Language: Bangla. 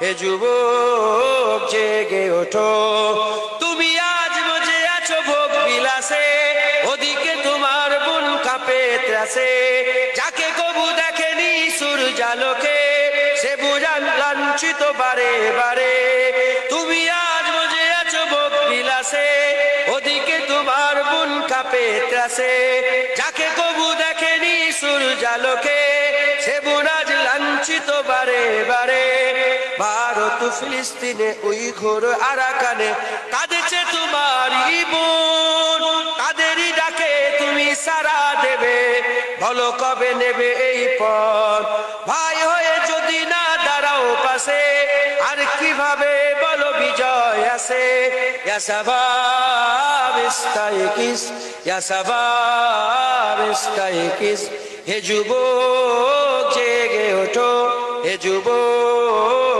হে যুবক জেগে ওঠো। তুমি আজ মজে আছো ভোগ বিলাসে, ওদিকে তোমার বুন কাঁপে ত্রাসে। যাকে কবু দেখেনি সূর্যালোকে, সে বুঝান লাঞ্ছিত বারে বারে। তুমি আজ মজে আছো ভোগ বিলাসে, ওদিকে তোমার বুন কাঁপে ত্রাসে। যাকে কবু দেখেনি সূর্যালোকে, সে বুন আজ লাঞ্ছিত বারে বারে। ভারত ফিলিস্তিনে উইঘুর আরাকানে কাঁদেছে তোমারই বোন। তাদেরই ডাকে তুমি সাড়া দেবে, বলো কবে নেবে এই পথ। ভাই হয়ে যদি না দাঁড়াও পাশে, আর কিভাবে বলো বিজয় আসে। ইয়া শাবাব ইস্তাইকিস, ইয়া শাবাব ইস্তাইকিস। হে যুবক জেগে ওঠো, হে যুবক।